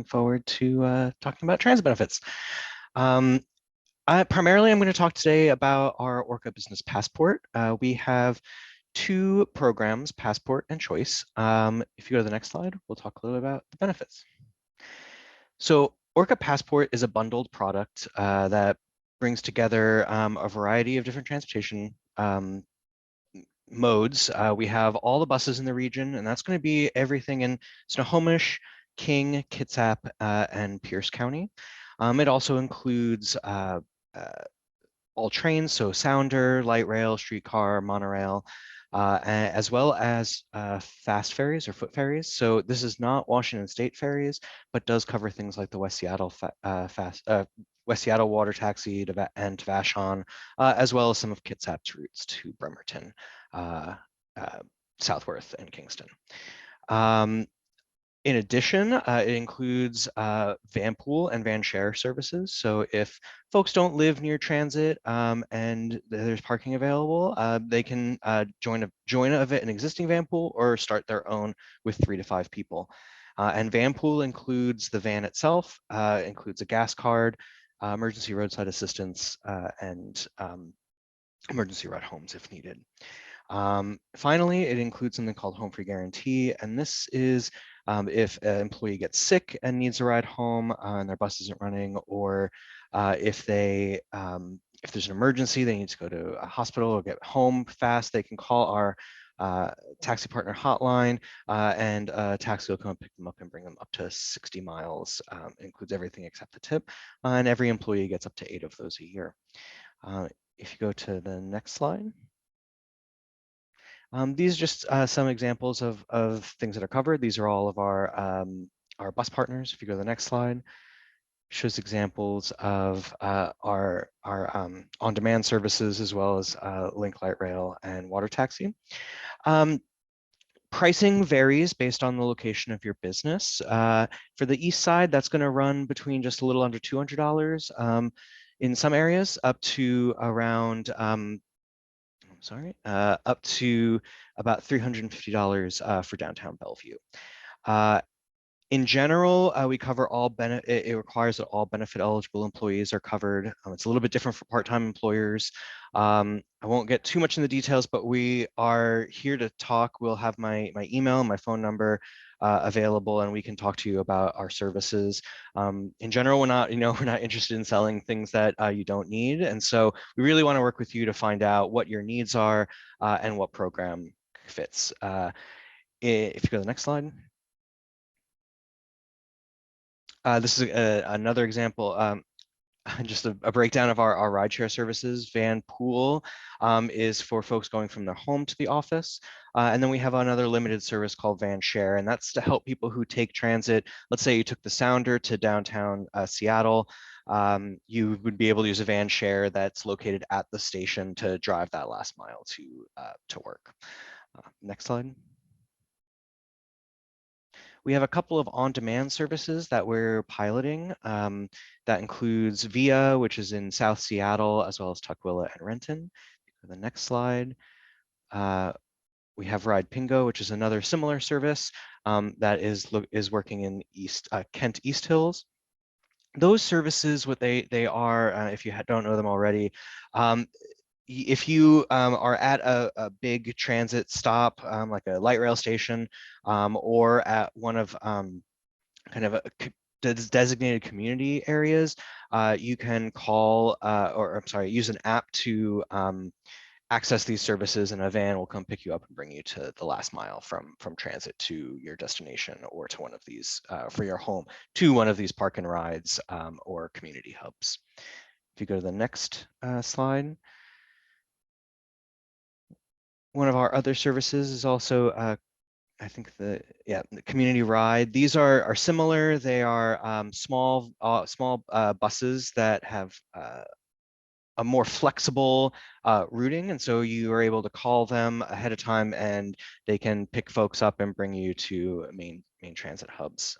looking forward to talking about transit benefits. Um, primarily, I'm going to talk today about our Orca Business Passport. We have two programs, Passport and Choice. If you go to the next slide, we'll talk a little about the benefits. So Orca Passport is a bundled product that brings together a variety of different transportation modes. We have all the buses in the region, and that's going to be everything in Snohomish, King, Kitsap, and Pierce County. It also includes all trains, so Sounder, light rail, streetcar, monorail, as well as fast ferries or foot ferries. So this is not Washington State ferries, but does cover things like the West Seattle West Seattle water taxi and to Vashon, as well as some of Kitsap's routes to Bremerton, Southworth, and Kingston. In addition, it includes van pool and van share services. So if folks don't live near transit and there's parking available, they can join an existing van pool or start their own with 3 to 5 people. And van pool includes the van itself, includes a gas card, emergency roadside assistance, and emergency ride homes if needed. Finally, it includes something called Home Free Guarantee, and this is if an employee gets sick and needs a ride home and their bus isn't running, or if there's an emergency, they need to go to a hospital or get home fast, they can call our taxi partner hotline, and a taxi will come and pick them up and bring them up to 60 miles. It includes everything except the tip, and every employee gets up to 8 of those a year. If you go to the next slide. These are just some examples of things that are covered. These are all of our bus partners. If you go to the next slide, shows examples of our on-demand services, as well as Link Light Rail and Water Taxi. Pricing varies based on the location of your business. For the east side, that's going to run between just a little under $200 in some areas, up to around up to about $350 for downtown Bellevue. In general, we cover all benefit. It requires that all benefit eligible employees are covered. It's a little bit different for part-time employers. I won't get too much in the details, but we are here to talk. We'll have my email, my phone number available, and we can talk to you about our services. In general, we're not interested in selling things that you don't need, and so we really want to work with you to find out what your needs are and what program fits. If you go to the next slide. This is another example, just a breakdown of our rideshare services. Van pool is for folks going from their home to the office. And then we have another limited service called van share, and that's to help people who take transit. Let's say you took the Sounder to downtown Seattle. You would be able to use a van share that's located at the station to drive that last mile to work. Next slide. We have a couple of on-demand services that we're piloting. That includes VIA, which is in South Seattle, as well as Tukwila and Renton. The next slide. We have Ride Pingo, which is another similar service that is working in Kent East Hills. Those services, what they are, if you don't know them already, if you are at a big transit stop, like a light rail station, or at one of kind of designated community areas, you can call, use an app to access these services, and a van will come pick you up and bring you to the last mile from transit to your destination, or to one of these, for your home, to one of these park and rides or community hubs. If you go to the next slide. One of our other services is also, I think the community ride. These are similar. They are small buses that have a more flexible routing, and so you are able to call them ahead of time, and they can pick folks up and bring you to main transit hubs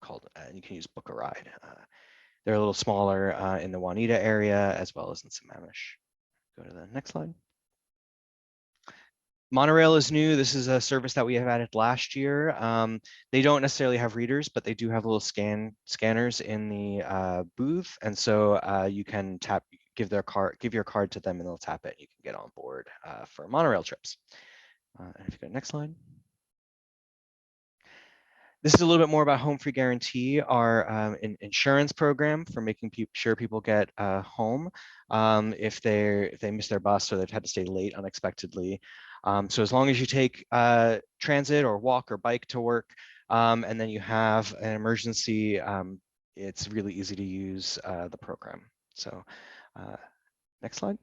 called. And you can use Book a Ride. They're a little smaller in the Juanita area, as well as in Sammamish. Go to the next slide. Monorail is new. This is a service that we have added last year. They don't necessarily have readers, but they do have little scanners in the booth, and so you can give your card to them, and they'll tap it. You can get on board for monorail trips. And if you go next slide. This is a little bit more about Home Free Guarantee, our insurance program for making sure people get home if they miss their bus or they've had to stay late unexpectedly. So as long as you take transit or walk or bike to work, and then you have an emergency, it's really easy to use the program. So next slide.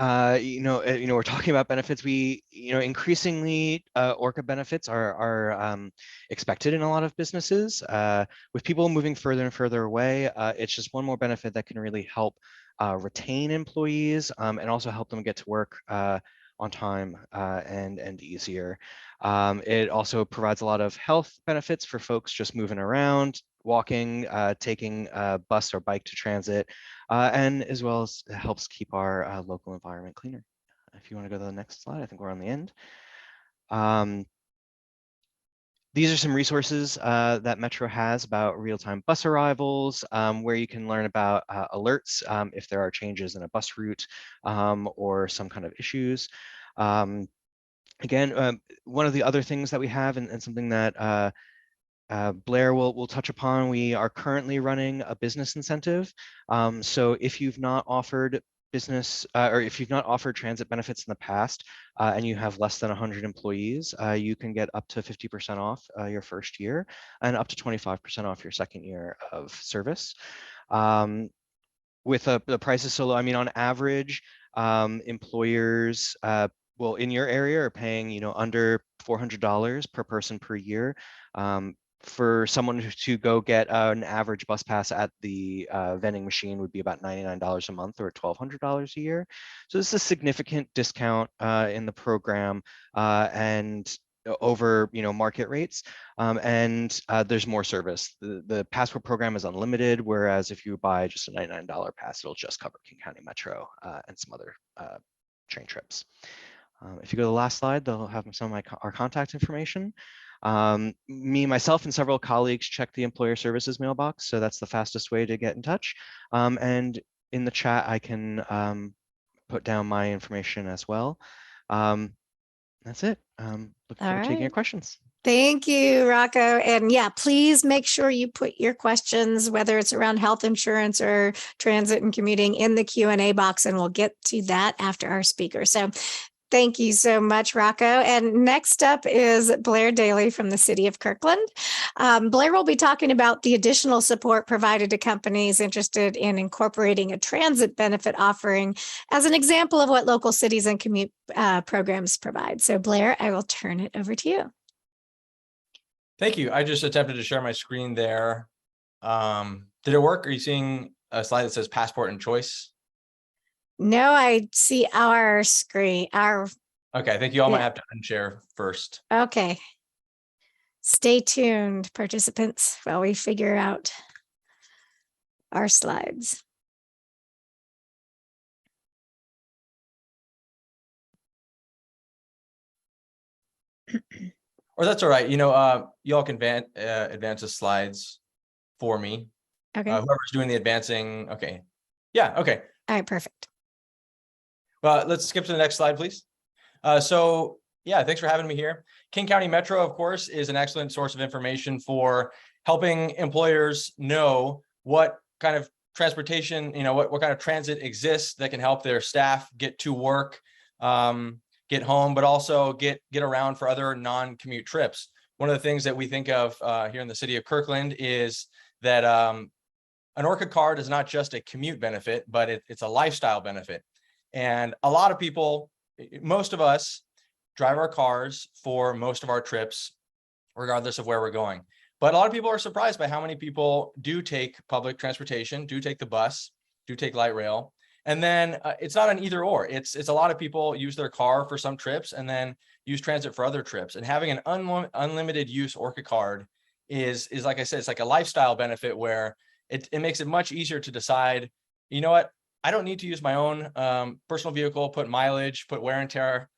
We're talking about benefits. Increasingly, Orca benefits are expected in a lot of businesses. With people moving further and further away, it's just one more benefit that can really help retain employees and also help them get to work on time and easier. It also provides a lot of health benefits for folks just moving around, walking, taking a bus or bike to transit, and as well as helps keep our local environment cleaner. If you want to go to the next slide, I think we're on the end. These are some resources that Metro has about real-time bus arrivals, where you can learn about alerts if there are changes in a bus route or some kind of issues. Again, one of the other things that we have, and something that Blair will touch upon, we are currently running a business incentive. So if you've not offered or if you've not offered transit benefits in the past and you have less than 100 employees, you can get up to 50% off your first year and up to 25% off your second year of service. With the prices so low, I mean, on average, employers in your area are paying, under $400 per person per year. For someone to go get an average bus pass at the vending machine would be about $99 a month or $1,200 a year. So this is a significant discount in the program and over market rates, and there's more service. The passport program is unlimited, whereas if you buy just a $99 pass, it'll just cover King County Metro and some other train trips. If you go to the last slide, they'll have some of our contact information. Myself, and several colleagues check the employer services mailbox, so that's the fastest way to get in touch. And in the chat, I can put down my information as well. That's it. Look forward to taking your questions. Thank you, Rocco. And yeah, please make sure you put your questions, whether it's around health insurance or transit and commuting, in the Q&A box, and we'll get to that after our speaker. So thank you so much, Rocco. And next up is Blair Daly from the City of Kirkland. Blair will be talking about the additional support provided to companies interested in incorporating a transit benefit offering as an example of what local cities and commute programs provide. So Blair, I will turn it over to you. Thank you. I just attempted to share my screen there. Did it work? Are you seeing a slide that says passport and choice? No, I see our screen. Okay, I think you all might have to unshare first. Okay. Stay tuned, participants, while we figure out our slides. Or that's all right. You all can advance the slides for me. Okay. Whoever's doing the advancing. Okay. Yeah. Okay. All right. Perfect. Well, let's skip to the next slide, please. So yeah, thanks for having me here. King County Metro, of course, is an excellent source of information for helping employers know what kind of transportation, what kind of transit exists that can help their staff get to work, get home, but also get around for other non-commute trips. One of the things that we think of here in the city of Kirkland is that an Orca card is not just a commute benefit, but it's a lifestyle benefit. And a lot of people, most of us, drive our cars for most of our trips, regardless of where we're going. But a lot of people are surprised by how many people do take public transportation, do take the bus, do take light rail. And then it's not an either or. It's a lot of people use their car for some trips and then use transit for other trips. And having an unlimited use Orca card is like I said, it's like a lifestyle benefit where it makes it much easier to decide, you know what, I don't need to use my own personal vehicle, put mileage, put wear and tear,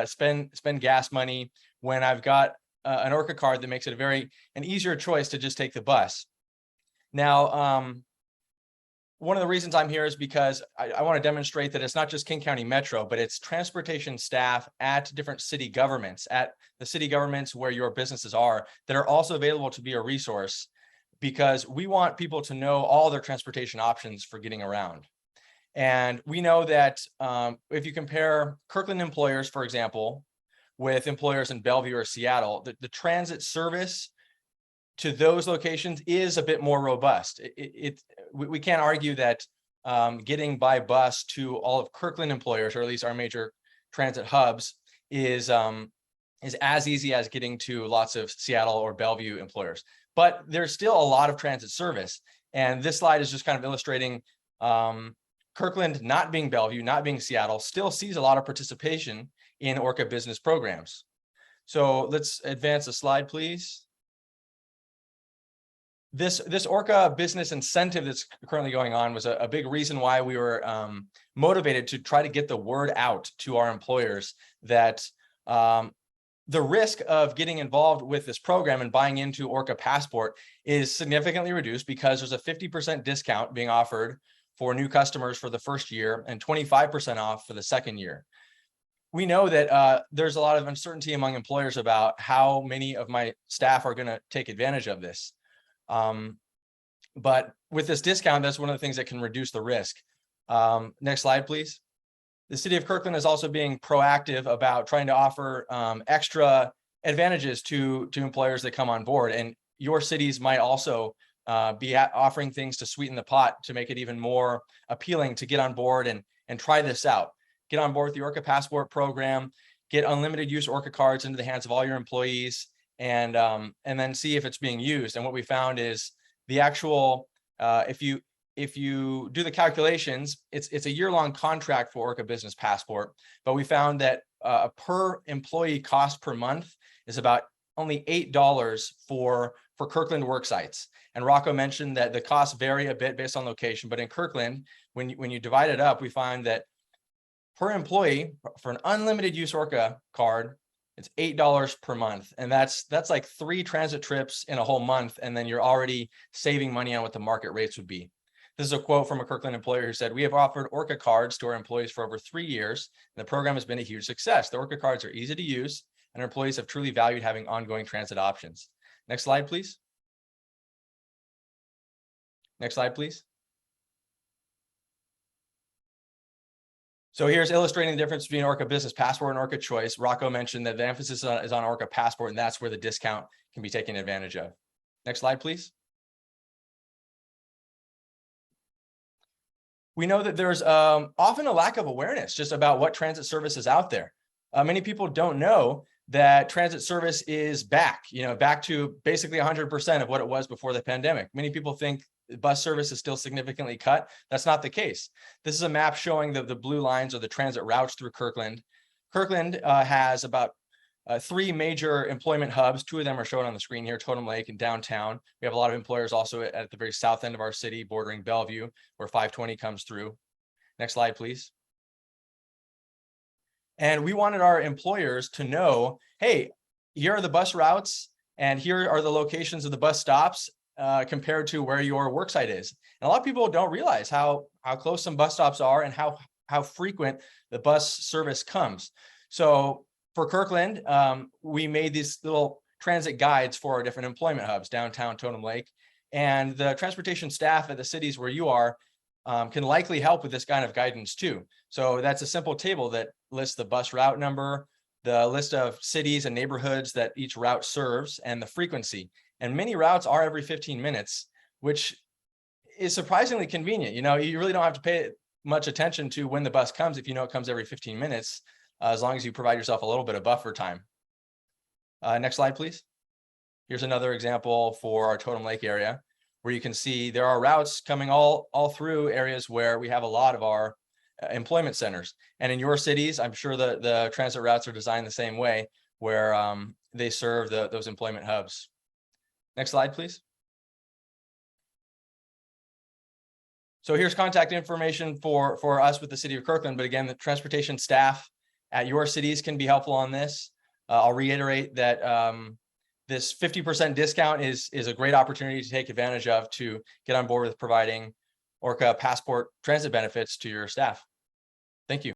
spend gas money when I've got an Orca card that makes it an easier choice to just take the bus. Now, one of the reasons I'm here is because I want to demonstrate that it's not just King County Metro, but it's transportation staff at different city governments, at the city governments where your businesses are, that are also available to be a resource, because we want people to know all their transportation options for getting around. And we know that if you compare Kirkland employers, for example, with employers in Bellevue or Seattle, the transit service to those locations is a bit more robust. We can't argue that getting by bus to all of Kirkland employers, or at least our major transit hubs, is as easy as getting to lots of Seattle or Bellevue employers. But there's still a lot of transit service. And this slide is just kind of illustrating Kirkland, not being Bellevue, not being Seattle, still sees a lot of participation in Orca business programs. So let's advance the slide, please. This Orca business incentive that's currently going on was a big reason why we were motivated to try to get the word out to our employers that the risk of getting involved with this program and buying into Orca Passport is significantly reduced, because there's a 50% discount being offered for new customers for the first year and 25% off for the second year. We know that there's a lot of uncertainty among employers about how many of my staff are going to take advantage of this. But with this discount, that's one of the things that can reduce the risk. Next slide, please. The City of Kirkland is also being proactive about trying to offer extra advantages to employers that come on board. And your cities might also be offering things to sweeten the pot to make it even more appealing to get on board and try this out. Get on board with the Orca Passport program, get unlimited use Orca cards into the hands of all your employees, and then see if it's being used. And what we found is the actual, if you do the calculations, it's a year-long contract for Orca Business Passport, but we found that a per employee cost per month is about only $8 for Kirkland work sites. And Rocco mentioned that the costs vary a bit based on location, but in Kirkland, when you divide it up, we find that per employee for an unlimited use Orca card, it's $8 per month. And that's like 3 transit trips in a whole month. And then you're already saving money on what the market rates would be. This is a quote from a Kirkland employer who said, "We have offered Orca cards to our employees for over 3 years, and the program has been a huge success. The Orca cards are easy to use, and our employees have truly valued having ongoing transit options." Next slide, please. Next slide, please. So here's illustrating the difference between Orca Business Passport and Orca Choice. Rocco mentioned that the emphasis is on Orca Passport, and that's where the discount can be taken advantage of. Next slide, please. We know that there's often a lack of awareness just about what transit service is out there. Many people don't know that transit service is back, back to basically 100% of what it was before the pandemic. Many people think bus service is still significantly cut. That's not the case. This is a map showing the blue lines are the transit routes through Kirkland. Kirkland has about 3 major employment hubs. 2 of them are shown on the screen here, Totem Lake and downtown. We have a lot of employers also at the very south end of our city, bordering Bellevue, where 520 comes through. Next slide, please. And we wanted our employers to know, hey, here are the bus routes, and here are the locations of the bus stops compared to where your work site is. And a lot of people don't realize how close some bus stops are and how frequent the bus service comes. So for Kirkland, we made these little transit guides for our different employment hubs, downtown, Totem Lake, and the transportation staff at the cities where you are can likely help with this kind of guidance too. So that's a simple table that lists the bus route number, the list of cities and neighborhoods that each route serves, and the frequency. And many routes are every 15 minutes, which is surprisingly convenient. You really don't have to pay much attention to when the bus comes if you know it comes every 15 minutes, as long as you provide yourself a little bit of buffer time. Next slide, please. Here's another example for our Totem Lake area, where you can see there are routes coming all through areas where we have a lot of our employment centers. And in your cities, I'm sure the transit routes are designed the same way, where they serve those employment hubs. Next slide, please. So here's contact information for us with the City of Kirkland. But again, the transportation staff at your cities can be helpful on this. I'll reiterate that this 50% discount is a great opportunity to take advantage of to get on board with providing Orca passport transit benefits to your staff. Thank you.